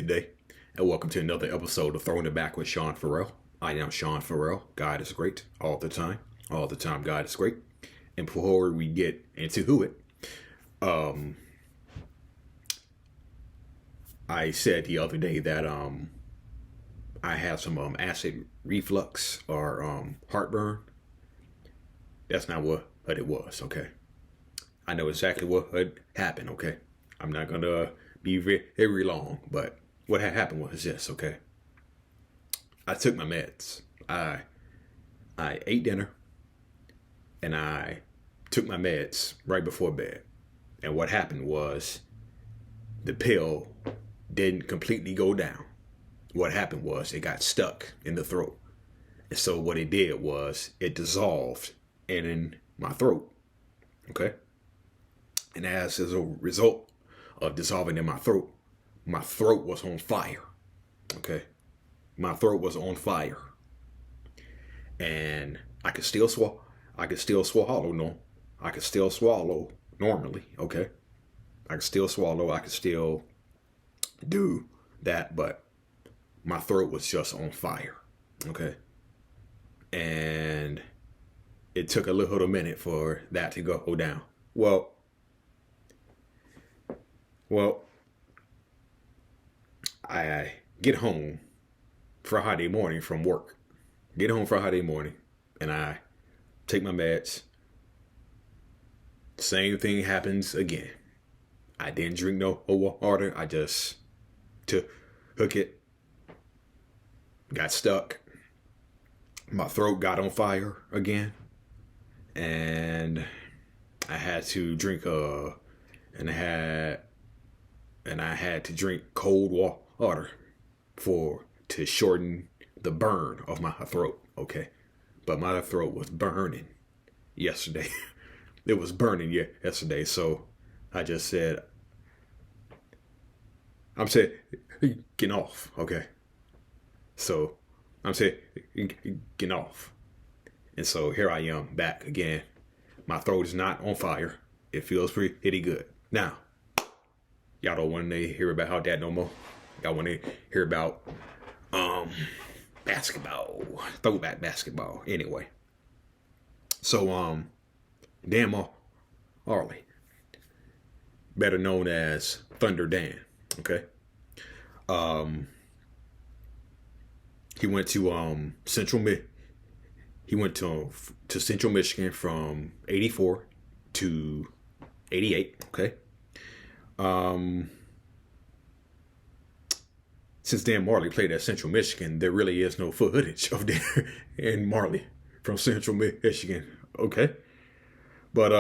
Good day, and welcome to another episode of Throwing It Back with Sean Farrell. I am Sean Farrell. God is great all the time. All the time, God is great. And before we get into it, I said the other day that I had some acid reflux or heartburn. That's not what it was. Okay, I know exactly what happened. Okay, I'm not gonna be very long, but what had happened was this. Okay, I took my meds. I ate dinner, and I took my meds right before bed. And what happened was the pill didn't completely go down. What happened was it got stuck in the throat. And so what it did was it dissolved in my throat. Okay? And as a result of dissolving in my throat was on fire. Okay? My throat was on fire. And I could still swallow. I could still swallow normally. Okay? I could still swallow. I could still do that, but my throat was just on fire. Okay? And it took a little minute for that to go down. Well, I get home Friday morning from work. And I take my meds. Same thing happens again. I didn't drink no water. I just took it. Got stuck. My throat got on fire again. And I had to drink and I had to drink cold water to shorten the burn of my throat. Okay, but my throat was burning yesterday. It was burning yesterday, so I just said, I'm saying, get off. Okay, so I'm saying, get off. And so here I am back again. My throat is not on fire. It feels pretty good. Now, y'all don't want to hear about that no more. Y'all want to hear about basketball, throwback basketball. Anyway, so Dan Marley, better known as Thunder Dan. Okay, he went to He went to Central Michigan from 84 to 88. Okay. Since Dan Marley played at Central Michigan, there really is no footage of Dan Marley from Central Michigan. Okay. But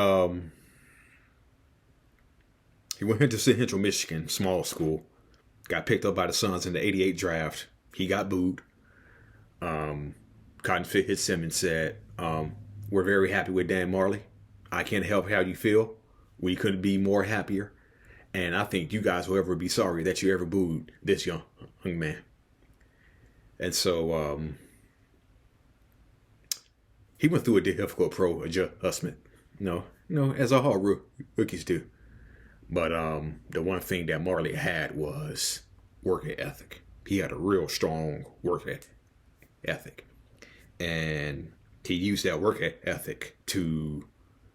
he went into Central Michigan, small school, got picked up by the Suns in the 88 draft. He got booed. Cotton Fitzsimmons said, we're very happy with Dan Marley. I can't help how you feel. We couldn't be more happier. And I think you guys will ever be sorry that you ever booed this young man. And so he went through a difficult pro adjustment. No, as all rookies do. But the one thing that Marley had was work ethic. He had a real strong work ethic. And he used that work ethic to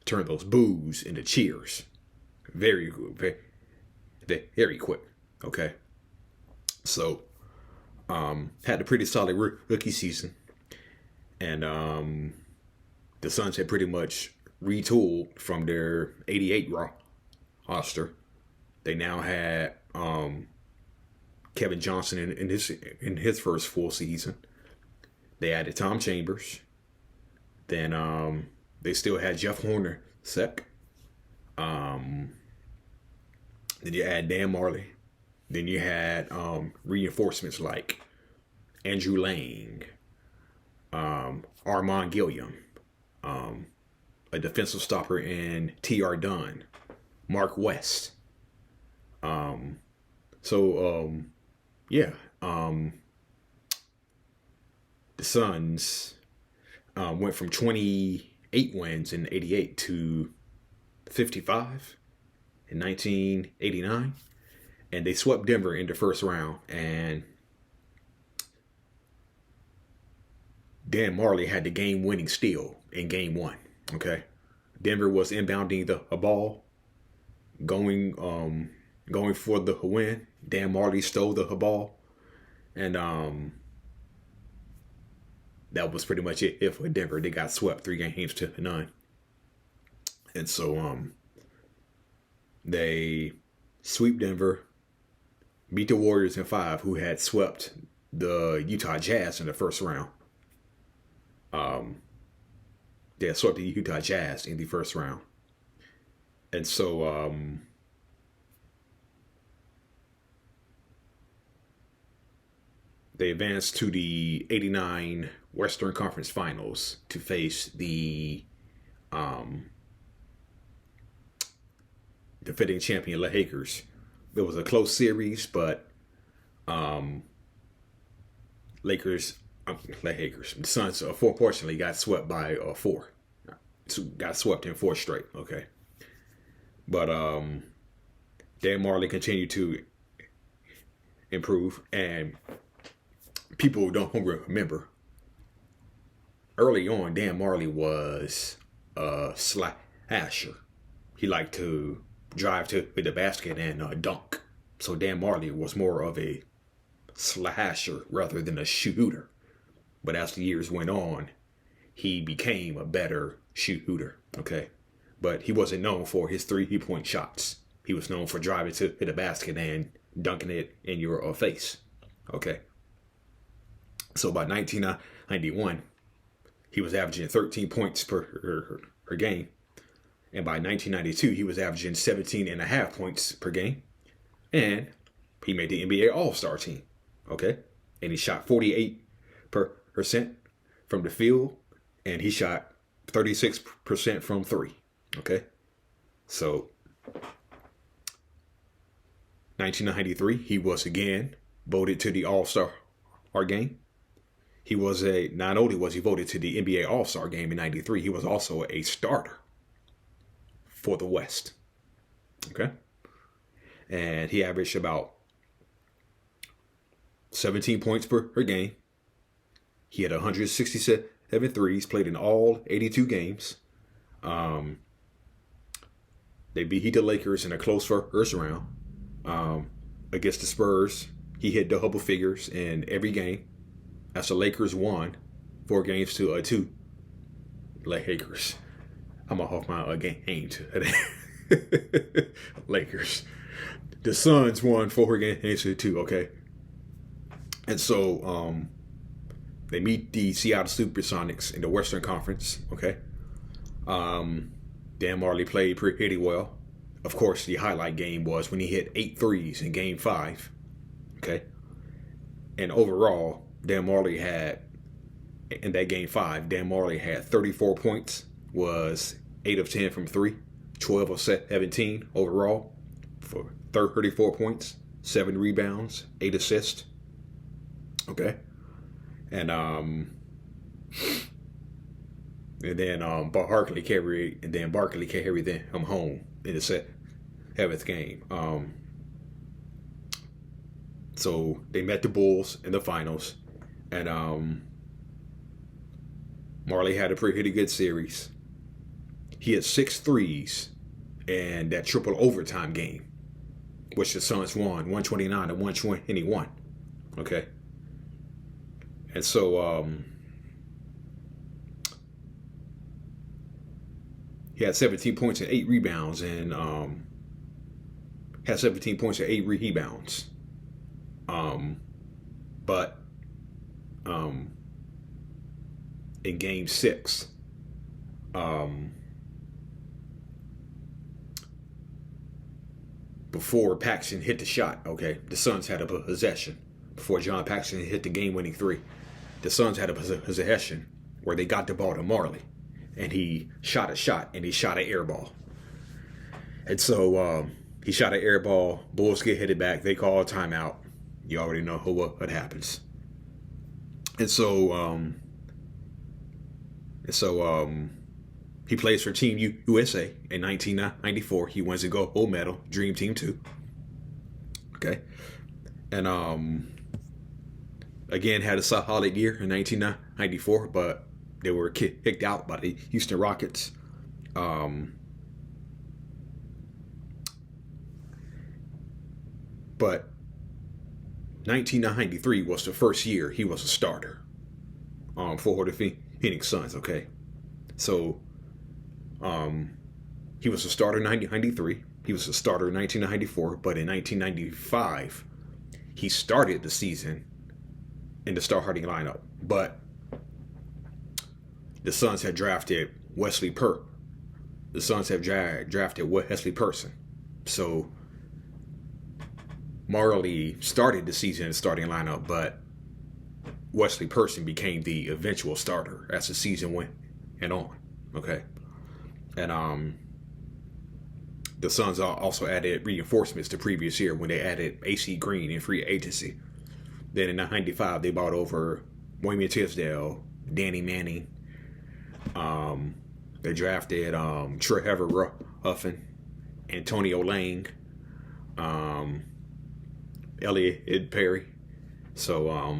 turn those boos into cheers. Very good. Very quick. Okay. So, had a pretty solid rookie season. And the Suns had pretty much retooled from their 88 roster. They now had Kevin Johnson in his first full season. They added Tom Chambers. Then they still had Jeff Horner sec. Then you add Dan Marley. Then you had reinforcements like Andrew Lang, Armand Gilliam, a defensive stopper in T.R. Dunn, Mark West. The Suns went from 28 wins in 88 to 55 in 1989. and they swept Denver in the first round. And Dan Marley had the game-winning steal in Game 1. Okay, Denver was inbounding a ball, going for the win. Dan Marley stole the ball, and that was pretty much it for Denver. They got swept 3-0. And so they sweep Denver, beat the Warriors in 5, who had swept the Utah Jazz in the first round. They had swept the Utah Jazz in the first round. And so they advanced to the 89 Western Conference Finals to face the defending champion Lakers. It was a close series, but the Suns unfortunately got swept by 4. Got swept in 4 straight. Okay, but Dan Marley continued to improve, and people don't remember. Early on, Dan Marley was a slasher. He liked to drive to the basket and dunk. So Dan Marley was more of a slasher rather than a shooter. But as the years went on, he became a better shooter. Okay, but he wasn't known for his 3-point shots. He was known for driving to the basket and dunking it in your face. Okay. So by 1991, he was averaging 13 points per game. And by 1992, he was averaging 17.5 points per game. And he made the NBA All-Star team. Okay. And he shot 48% from the field. And he shot 36% from 3. Okay. So 1993, he was again voted to the All-Star game. He was not only was he voted to the NBA All-Star game in 93, he was also a starter for the West. Okay. And he averaged about 17 points per game. He had 167 threes, played in all 82 games. They beat the Lakers in a close first round. Against the Spurs, he hit double figures in every game. As the Lakers won 4-2. Lakers. I'm off my game today. Lakers. The Suns won 4-2. Okay. And so they meet the Seattle Supersonics in the Western Conference. Okay. Dan Marley played pretty well. Of course, the highlight game was when he hit 8 threes in Game 5. Okay. And overall, Dan Marley had, in that Game 5, Dan Marley had 34 points, was 8 of 10 from 3, 12 of 17 overall for 34 points, 7 rebounds, 8 assists. Okay. And then Barkley carried them home in the 7th game. So they met the Bulls in the finals, and Marley had a pretty good series. He had 6 threes in that triple overtime game, which the Suns won 129 to 121. Okay. And so he had 17 points and 8 rebounds, and had 17 points and 8 rebounds. But in Game 6, before Paxson hit the shot, okay, the Suns had a possession. Before John Paxson hit the game-winning 3, the Suns had a possession where they got the ball to Marley, and he shot a shot, and he shot an air ball. And so he shot an air ball. Bulls get hit it back. They call a timeout. You already know what happens. And so he plays for Team USA in 1994. He wins a gold medal, Dream Team 2. Okay. And again had a solid year in 1994, but they were kicked out by the Houston Rockets. But 1993 was the first year he was a starter for the Phoenix Suns. Okay, so he was a starter in 1993. He was a starter in 1994, but in 1995 he started the season in the starting lineup. But the Suns had drafted Wesley Person. So Marley started the season in the starting lineup, but Wesley Person became the eventual starter as the season went on. Okay. And the Suns also added reinforcements the previous year when they added AC Green in free agency. Then in 1995, they bought over William Tisdale, Danny Manning. They drafted Trevor Ruffin, Antonio Lang, Elliot Perry. So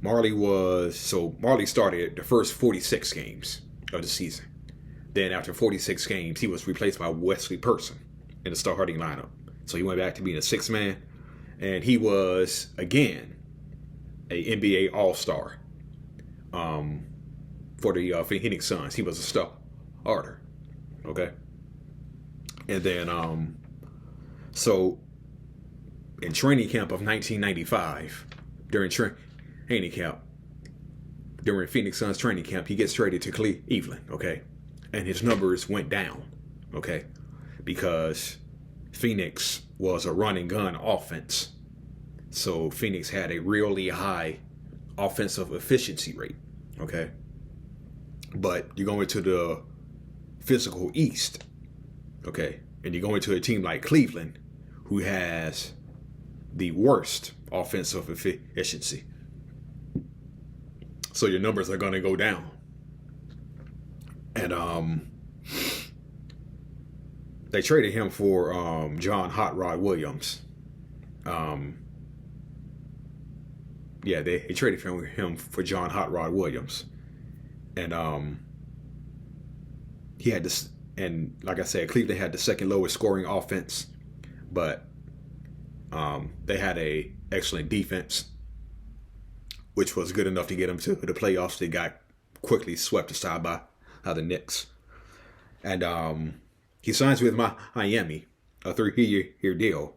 Marley started the first 46 games of the season. Then after 46 games, he was replaced by Wesley Person in the starting lineup. So he went back to being a sixth man, and he was again a NBA All-Star for the Phoenix Suns. He was a starter. Okay, and then so in training camp of 1995, during Phoenix Suns training camp, he gets traded to Cleveland. Okay, and his numbers went down. Okay, because Phoenix was a run and gun offense. So Phoenix had a really high offensive efficiency rate. Okay. But you go into the physical East. Okay. And you go into a team like Cleveland, who has the worst offensive efficiency. So your numbers are going to go down. And they traded him for John Hot Rod Williams. They traded him for John Hot Rod Williams. And he had this, and like I said, Cleveland had the second lowest scoring offense, but they had a excellent defense, which was good enough to get them to the playoffs. They got quickly swept aside by the Knicks. And he signs with Miami, a 3-year deal.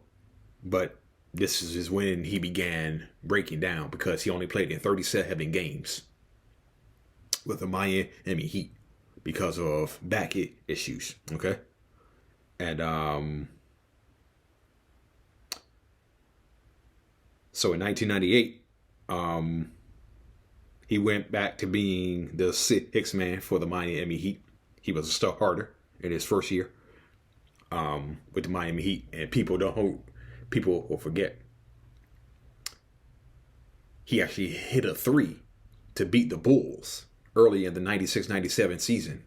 But this is when he began breaking down, because he only played in 37 games with the Miami Heat because of back issues. Okay. And so in 1998, he went back to being the sixth man for the Miami Heat. He was a starter in his first year with the Miami Heat, and people will forget. He actually hit a 3 to beat the Bulls early in the 96-97 season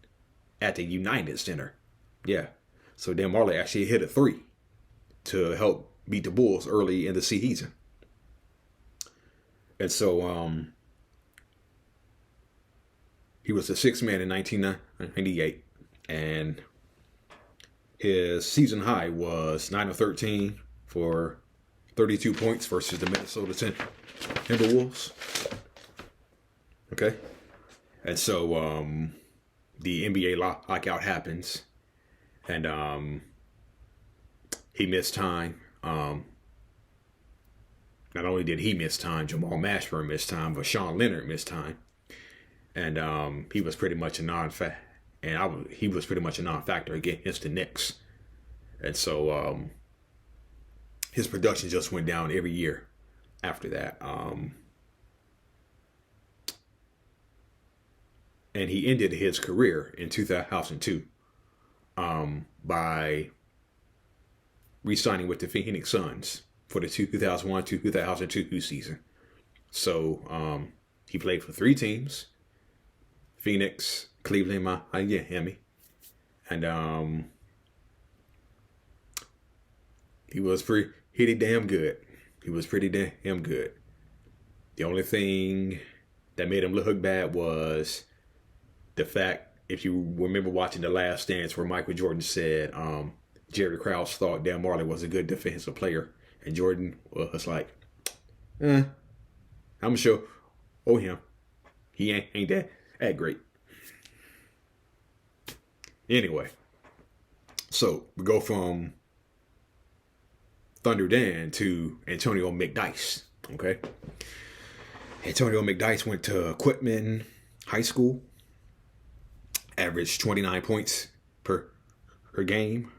at the United Center. Yeah. So Dan Marley actually hit a 3 to help beat the Bulls early in the season. And so he was the sixth man in 1998, and his season high was 9 of 13 for 32 points versus the Minnesota Timberwolves. Okay. And so the NBA lockout happens, and he missed time. Not only did he miss time, Jamal Mashburn missed time, but Sean Leonard missed time. And he was pretty much a non-factor. And he was pretty much a non-factor against the Knicks. And so his production just went down every year after that. And he ended his career in 2002 by re-signing with the Phoenix Suns for the 2001-2002 season. So he played for 3 teams: Phoenix, Cleveland, Miami, and He was pretty damn good. He was pretty damn good. The only thing that made him look bad was the fact, if you remember watching The Last Dance, where Michael Jordan said Jerry Krause thought Dan Marley was a good defensive player, and Jordan was like, I'm sure, him. He ain't that great. Anyway, so we go from Thunder Dan to Antonio McDyess. Okay. Antonio McDyess went to Quitman High School, averaged 29 points per game.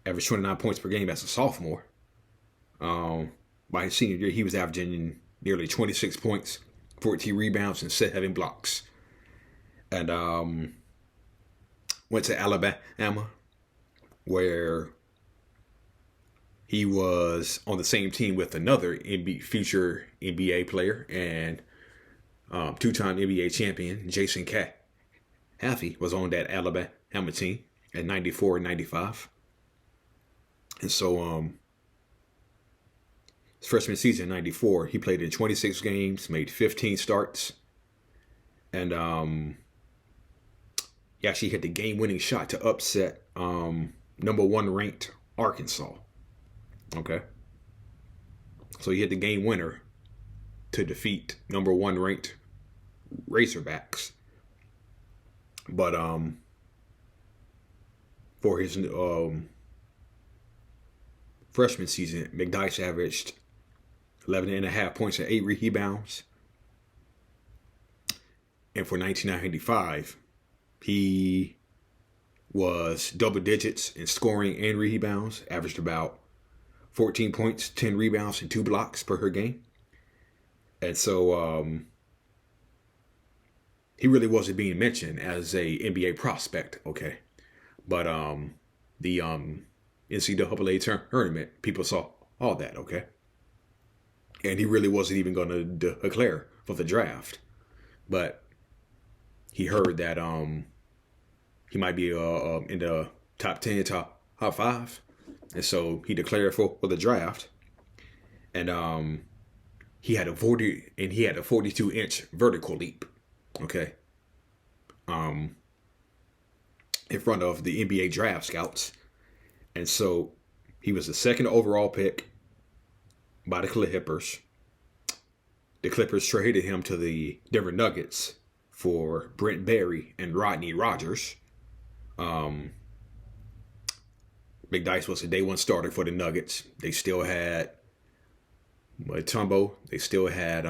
Averaged 29 points per game as a sophomore. By his senior year, he was averaging nearly 26 points, 14 rebounds, and 7 blocks. And went to Alabama, where he was on the same team with another future NBA player and two-time NBA champion Jason Caffey was on that Alabama team at 94 and 95. And so his freshman season in 94, he played in 26 games, made 15 starts, and he actually hit the game-winning shot to upset number 1 ranked Arkansas. Okay. So he hit the game winner to defeat number 1 ranked Razorbacks. But for his freshman season, McDyess averaged 11.5 points and 8 rebounds. And for 1995, he was double digits in scoring and rebounds, averaged about 14 points, 10 rebounds, and 2 blocks per game. And so he really wasn't being mentioned as a NBA prospect, okay? But the NCAA tournament, people saw all that, okay? And he really wasn't even going to declare for the draft. But he heard that he might be in the top 10, top 5. And so he declared for the draft, and he had a 42-inch vertical leap, okay, in front of the NBA draft scouts, and so he was the 2nd overall pick by the Clippers. The Clippers traded him to the Denver Nuggets for Brent Barry and Rodney Rogers. McDyess was a day 1 starter for the Nuggets. They still had Mutombo. They still had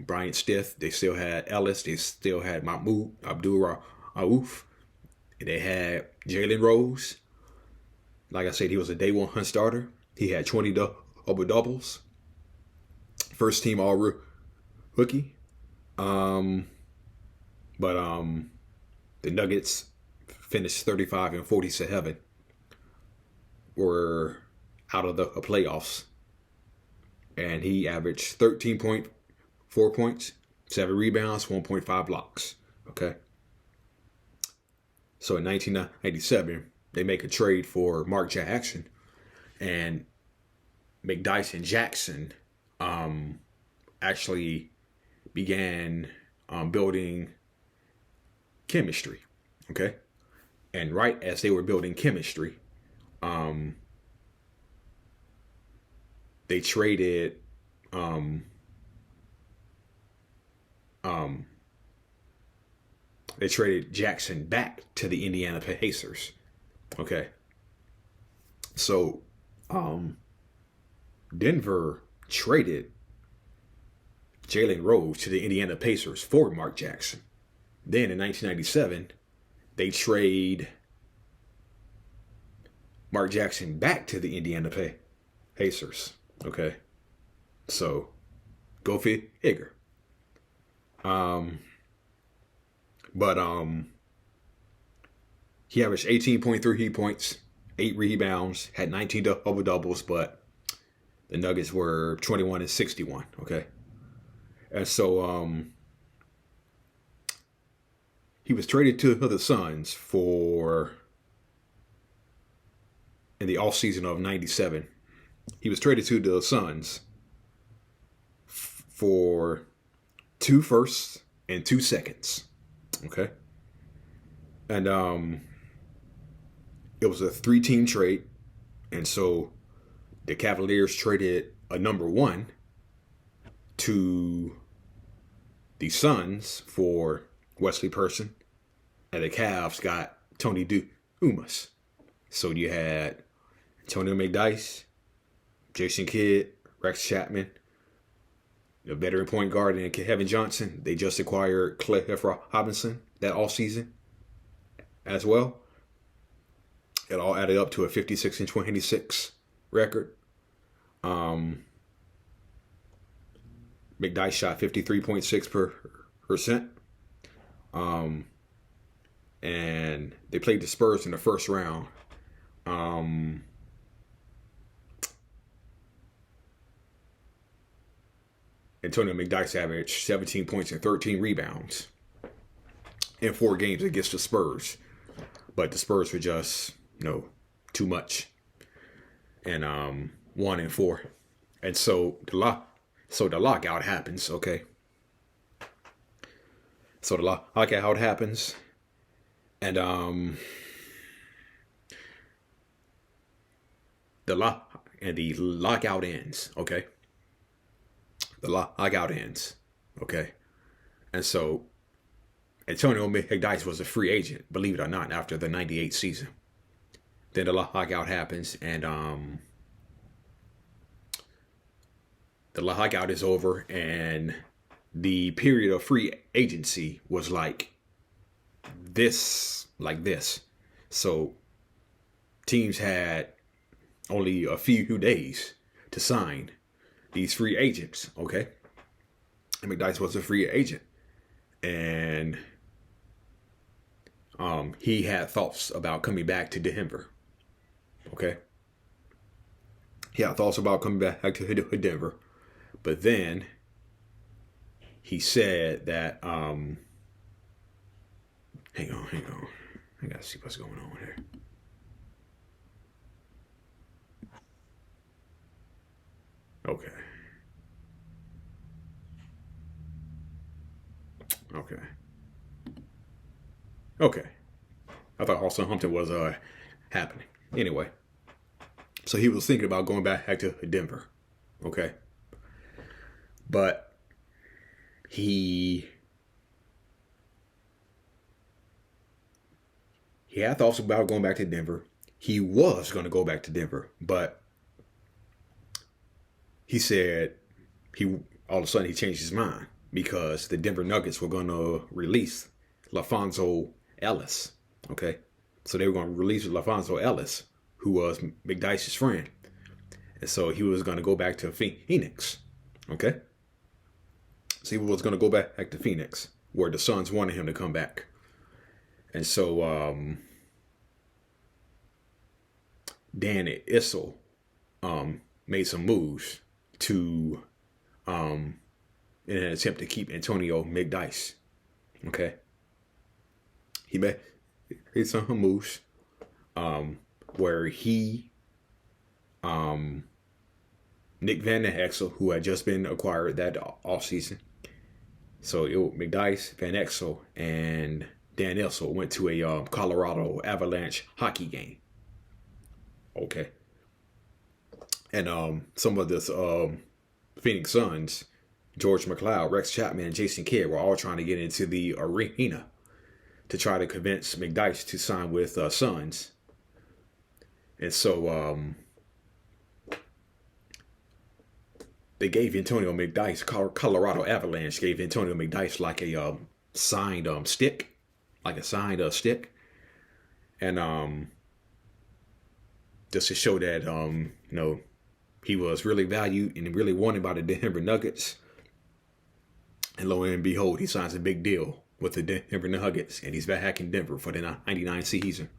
Brian Stith. They still had Ellis. They still had Mahmoud Abdul-Rauf. They had Jalen Rose. Like I said, he was a day 1 starter. He had 20 double-doubles. First team all-rookie. But the Nuggets finished 35 and 47. Were out of the playoffs, and he averaged 13.4 points, 7 rebounds, 1.5 blocks. Okay. So in 1997, they make a trade for Mark Jackson, and McDyess and Jackson actually began building chemistry. Okay. And right as they were building chemistry, they traded Jackson back to the Indiana Pacers. Okay. So Denver traded Jalen Rose to the Indiana Pacers for Mark Jackson. Then in 1997, they trade Mark Jackson back to the Indiana Pacers. Okay. So, go figure. But he averaged 18.3 points, 8 rebounds, had 19 double-doubles, but the Nuggets were 21 and 61. Okay. And so, he was traded to the Suns for in the offseason of '97. He was traded to the Suns for 2 firsts and 2 seconds. Okay. And it was a 3-team trade. And so the Cavaliers traded a number 1 to the Suns for Wesley Person. And the Cavs got Tony Dumas. So you had Antonio McDyess, Jason Kidd, Rex Chapman, the veteran point guard, and Kevin Johnson. They just acquired Cliff Robinson that offseason as well. It all added up to a 56-26 record. McDyess shot 53.6%. And they played the Spurs in the first round. Antonio McDyess averaged 17 points and 13 rebounds in 4 games against the Spurs. But the Spurs were just, too much. And 1-4. And so the lockout happens, okay? So the lockout happens. And the lockout ends, okay? The lockout ends, okay? And so Antonio McDyess was a free agent, believe it or not, after the '98 season. Then the lockout happens, and the lockout is over, and the period of free agency was like this. So teams had only a few days to sign these free agents, okay? And McDyess was a free agent. And he had thoughts about coming back to Denver, okay? He had thoughts about coming back to Denver. But then he said that, hang on. I gotta see what's going on here. Okay. I thought Austin Humpton was happening. Anyway, so he was thinking about going back to Denver. Okay. But he had thoughts about going back to Denver. He was going to go back to Denver, but he said all of a sudden he changed his mind because the Denver Nuggets were going to release LaFonso Ellis. Okay, so they were going to release LaFonso Ellis, who was McDyess's friend, and so he was going to go back to Phoenix. Okay, so he was going to go back to Phoenix, where the Suns wanted him to come back, and so Dan Issel made some moves to in an attempt to keep Antonio McDyess. Okay, he made some moves where he Nick Van Exel, who had just been acquired that offseason. So McDyess, Van Exel, and Dan Issel went to a Colorado Avalanche hockey game. Okay. And some of the Phoenix Suns, George McLeod, Rex Chapman, and Jason Kidd were all trying to get into the arena to try to convince McDyess to sign with Suns. And so they gave Antonio McDyess, Colorado Avalanche gave Antonio McDyess like a signed stick, stick. And just to show that, he was really valued and really wanted by the Denver Nuggets. And lo and behold, he signs a big deal with the Denver Nuggets, and he's back in Denver for the '99 season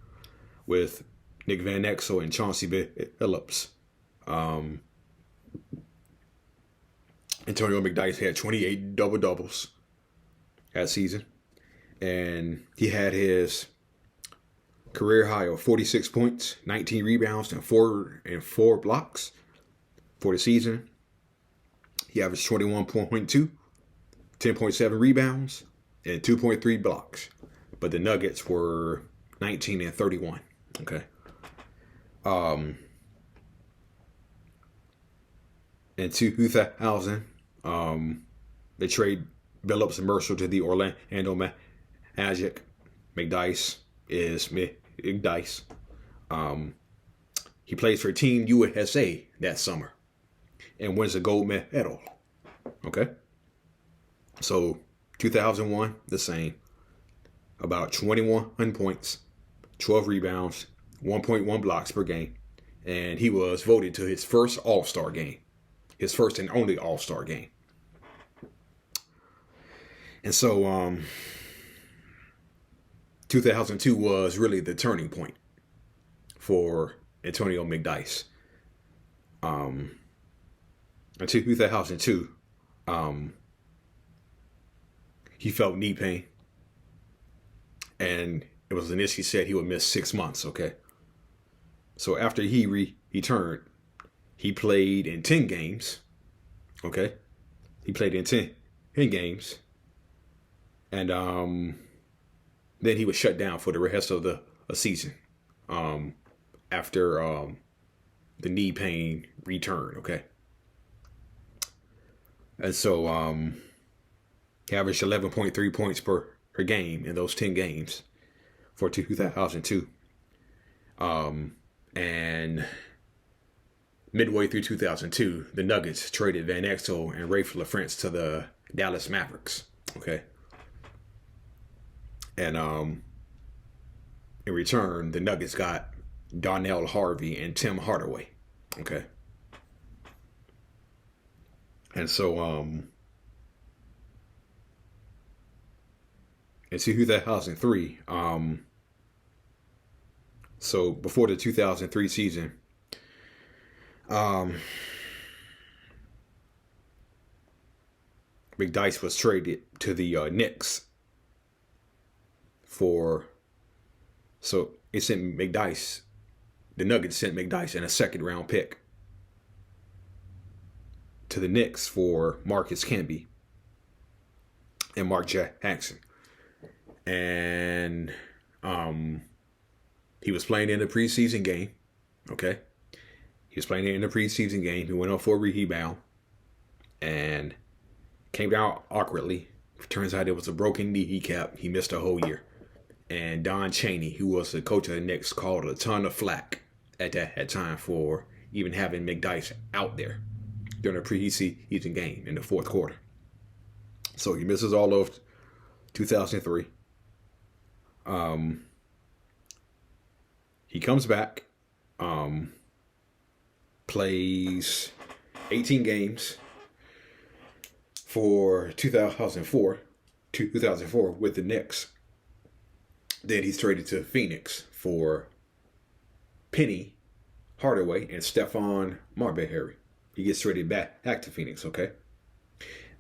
with Nick Van Exel and Chauncey Billups. Antonio McDyess had 28 double-doubles that season. And he had his career high of 46 points, 19 rebounds, and four blocks for the season. He averaged 21.2, 10.7 rebounds, and 2.3 blocks. But the Nuggets were 19 and 31. Okay. In 2000, they trade Billups and Mercer to the Orlando Magic. McDyess is McDyess. He plays for Team USA that summer and wins a gold medal. Okay. So 2001, the same. About 21 points, 12 rebounds, 1.1 blocks per game. And he was voted to his first All-Star game. His first and only All-Star game. And so 2002 was really the turning point for Antonio McDyess. In 2002, he felt knee pain. And it was initially said he would miss 6 months, okay? So after he returned, he played in 10 games, okay? He played in 10 games. And then he was shut down for the rest of the season after the knee pain returned, okay? And so he averaged 11.3 points per game in those 10 games for 2002. And midway through 2002, the Nuggets traded Van Exel and Raef LaFrentz to the Dallas Mavericks. Okay. And in return, the Nuggets got Donnell Harvey and Tim Hardaway. Okay. And so in 2003, so before the 2003 season, McDyess was traded to the Knicks so it sent McDyess, the Nuggets sent McDyess in a second round pick to the Knicks for Marcus Camby and Mark Jackson. And he was playing in the preseason game. Okay. He was playing in the preseason game. He went up for a rebound and came down awkwardly. Turns out it was a broken kneecap. He missed a whole year. And Don Chaney, who was the coach of the Knicks, called a ton of flack at that time for even having McDyess out there during a preseason game in the fourth quarter. So he misses all of 2003. He comes back, plays 18 games for 2004 with the Knicks. Then he's traded to Phoenix for Penny Hardaway and Stephon Marbury. He gets traded back to Phoenix, okay?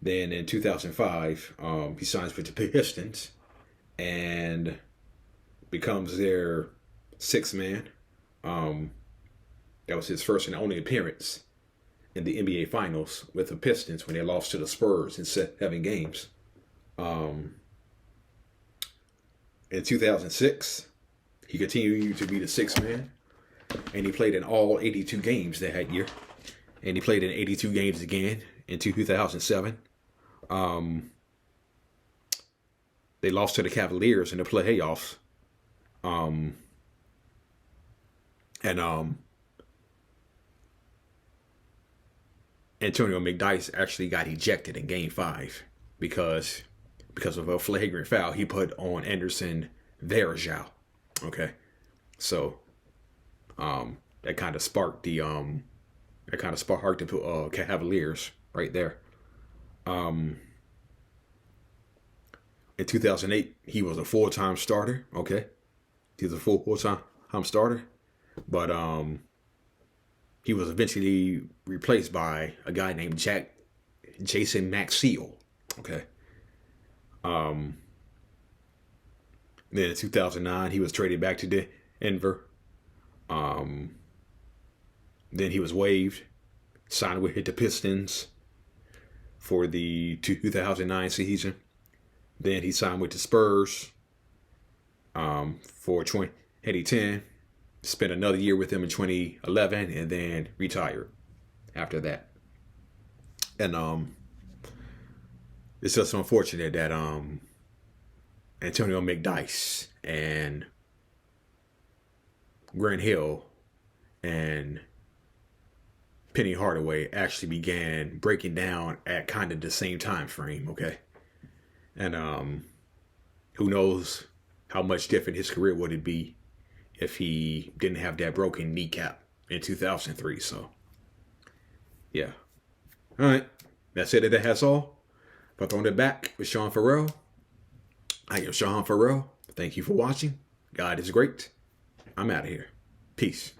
Then in 2005, he signs with the Pistons and becomes their sixth man. That was his first and only appearance in the NBA Finals with the Pistons when they lost to the Spurs in 7 games. In 2006, he continued to be the sixth man, and he played in all 82 games that year. And he played in 82 games again in 2007. They lost to the Cavaliers in the playoffs. Antonio McDyess actually got ejected in Game 5 because of a flagrant foul he put on Anderson Varejao. Okay, so that kind of sparked the Cavaliers right there. In 2008, he was a full-time starter. Okay, he was a full-time starter, but he was eventually replaced by a guy named Jason Maxiell. Okay. Then in 2009, he was traded back to the Denver. Then he was waived, signed with the Pistons for the 2009 season. Then he signed with the Spurs for 2010. Spent another year with them in 2011, and then retired after that. And it's just unfortunate that Antonio McDyess and Grant Hill and Penny Hardaway actually began breaking down at kind of the same time frame, okay? And who knows how much different his career would it be if he didn't have that broken kneecap in 2003. So, yeah. All right. That's it. That's all. For Throwing It Back with Sean Farrell. I am Sean Farrell. Thank you for watching. God is great. I'm out of here. Peace.